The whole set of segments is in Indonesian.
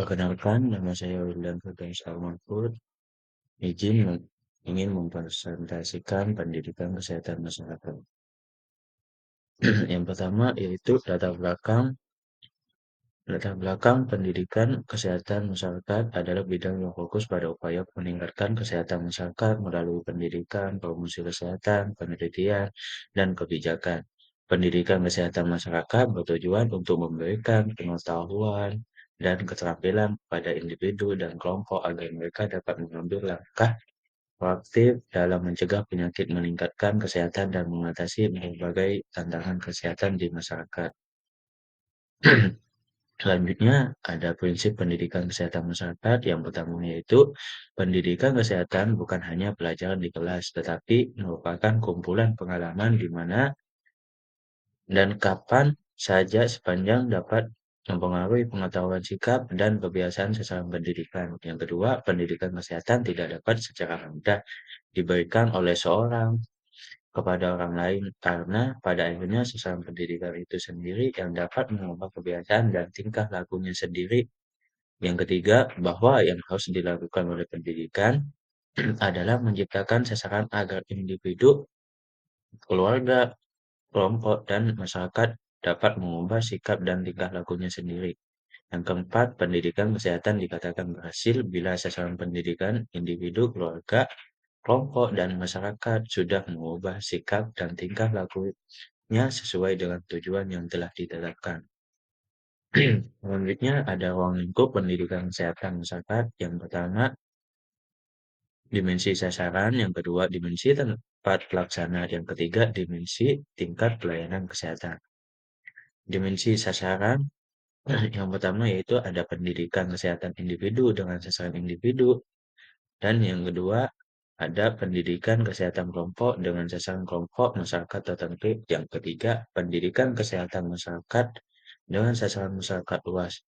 Perkenalkan, nama saya Wildan Firdaus Mahfud. Ingin mempresentasikan pendidikan kesehatan masyarakat. Yang pertama yaitu latar belakang pendidikan kesehatan masyarakat adalah bidang yang fokus pada upaya meningkatkan kesehatan masyarakat melalui pendidikan, promosi kesehatan, penelitian, dan kebijakan. Pendidikan kesehatan masyarakat bertujuan untuk memberikan pengetahuan dan keterampilan pada individu dan kelompok agar mereka dapat mengambil langkah proaktif dalam mencegah penyakit, meningkatkan kesehatan, dan mengatasi berbagai tantangan kesehatan di masyarakat. Selanjutnya, ada prinsip pendidikan kesehatan masyarakat. Yang pertama yaitu pendidikan kesehatan bukan hanya pelajaran di kelas, tetapi merupakan kumpulan pengalaman di mana dan kapan saja sepanjang dapat mempengaruhi pengetahuan sikap dan kebiasaan seseorang pendidikan. Yang kedua, pendidikan kesehatan tidak dapat secara mudah diberikan oleh seorang kepada orang lain karena pada akhirnya seseorang pendidikan itu sendiri yang dapat mengubah kebiasaan dan tingkah lakunya sendiri. Yang ketiga, bahwa yang harus dilakukan oleh pendidikan adalah menciptakan sasaran agar individu, keluarga, kelompok, dan masyarakat dapat mengubah sikap dan tingkah lakunya sendiri. Yang keempat, pendidikan kesehatan dikatakan berhasil bila sasaran pendidikan individu, keluarga, kelompok, dan masyarakat sudah mengubah sikap dan tingkah lakunya sesuai dengan tujuan yang telah ditetapkan. Selanjutnya ada ruang lingkup pendidikan kesehatan masyarakat. Yang pertama, dimensi sasaran, yang kedua dimensi tempat pelaksana, yang ketiga dimensi tingkat pelayanan kesehatan. Dimensi sasaran yang pertama yaitu ada pendidikan kesehatan individu dengan sasaran individu, dan yang kedua ada pendidikan kesehatan kelompok dengan sasaran kelompok masyarakat tertentu. Yang ketiga, pendidikan kesehatan masyarakat dengan sasaran masyarakat luas.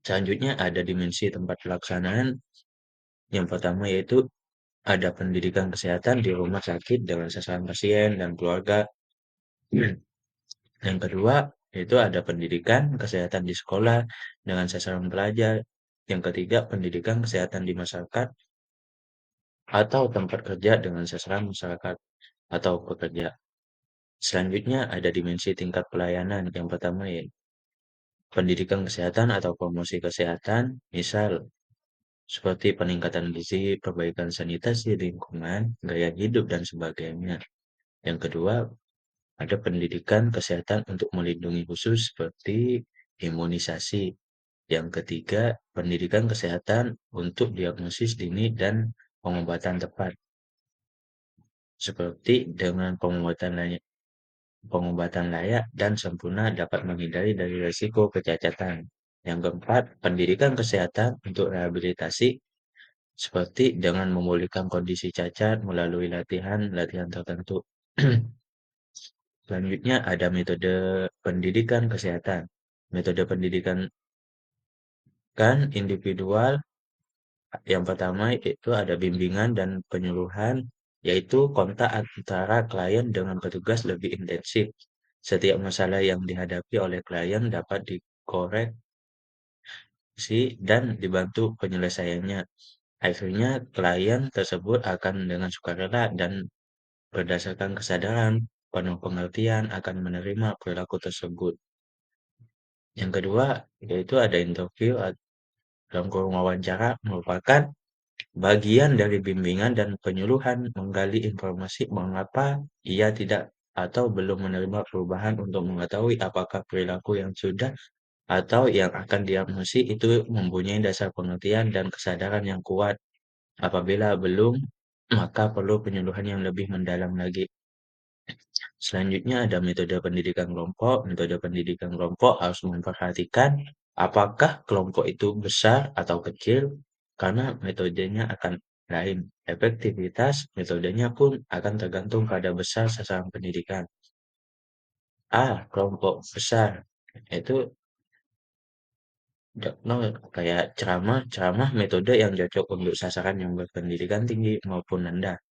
Selanjutnya ada dimensi tempat pelaksanaan. Yang pertama yaitu ada pendidikan kesehatan di rumah sakit dengan sasaran pasien dan keluarga. Yang kedua, yaitu ada pendidikan kesehatan di sekolah dengan sasaran pelajar. Yang ketiga, pendidikan kesehatan di masyarakat atau tempat kerja dengan sasaran masyarakat atau pekerja. Selanjutnya ada dimensi tingkat pelayanan. Yang pertama yaitu pendidikan kesehatan atau promosi kesehatan, misal seperti peningkatan gizi, perbaikan sanitasi lingkungan, gaya hidup, dan sebagainya. Yang kedua, ada pendidikan kesehatan untuk melindungi khusus seperti imunisasi. Yang ketiga, pendidikan kesehatan untuk diagnosis dini dan pengobatan tepat, seperti dengan pengobatan layak dan sempurna dapat menghindari dari risiko kecacatan. Yang keempat, pendidikan kesehatan untuk rehabilitasi, seperti dengan memulihkan kondisi cacat melalui latihan tertentu. Selanjutnya ada metode pendidikan kesehatan. Metode pendidikan kan individual, yang pertama itu ada bimbingan dan penyuluhan, yaitu kontak antara klien dengan petugas lebih intensif. Setiap masalah yang dihadapi oleh klien dapat dikoreksi dan dibantu penyelesaiannya. Akhirnya klien tersebut akan dengan sukarela dan berdasarkan kesadaran penuh pengertian akan menerima perilaku tersebut. Yang kedua, yaitu ada interview dalam kurung wawancara merupakan bagian dari bimbingan dan penyuluhan menggali informasi mengapa ia tidak atau belum menerima perubahan untuk mengetahui apakah perilaku yang sudah atau yang akan diagnosis itu mempunyai dasar pengertian dan kesadaran yang kuat. Apabila belum, maka perlu penyuluhan yang lebih mendalam lagi. Selanjutnya ada metode pendidikan kelompok. Metode pendidikan kelompok harus memperhatikan apakah kelompok itu besar atau kecil, karena metodenya akan lain. Efektivitas metodenya pun akan tergantung pada besar sasaran pendidikan. Kelompok besar itu kayak ceramah metode yang cocok untuk sasaran yang berpendidikan tinggi maupun rendah.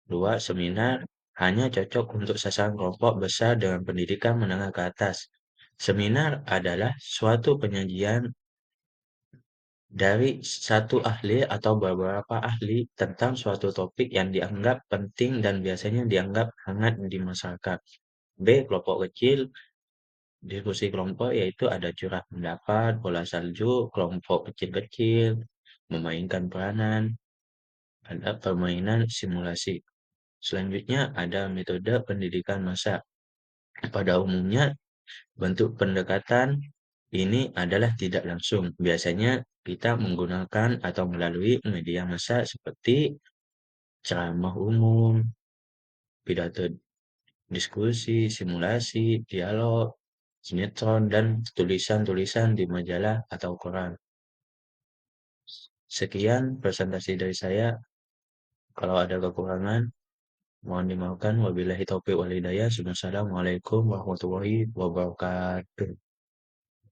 2. Seminar hanya cocok untuk sasaran kelompok besar dengan pendidikan menengah ke atas. Seminar adalah suatu penyajian dari satu ahli atau beberapa ahli tentang suatu topik yang dianggap penting dan biasanya dianggap hangat di masyarakat. B. Kelompok kecil. Diskusi kelompok yaitu ada curah pendapat, bola salju, kelompok kecil-kecil, memainkan peranan, ada permainan simulasi. Selanjutnya ada metode pendidikan massa. Pada umumnya, bentuk pendekatan ini adalah tidak langsung. Biasanya kita menggunakan atau melalui media massa seperti ceramah umum, pidato diskusi, simulasi, dialog, sinetron, dan tulisan-tulisan di majalah atau koran. Sekian presentasi dari saya. Kalau ada kekurangan, mohon dimaafkan. Wabillahi taufiq wal hidayah. Assalamualaikum warahmatullahi wabarakatuh.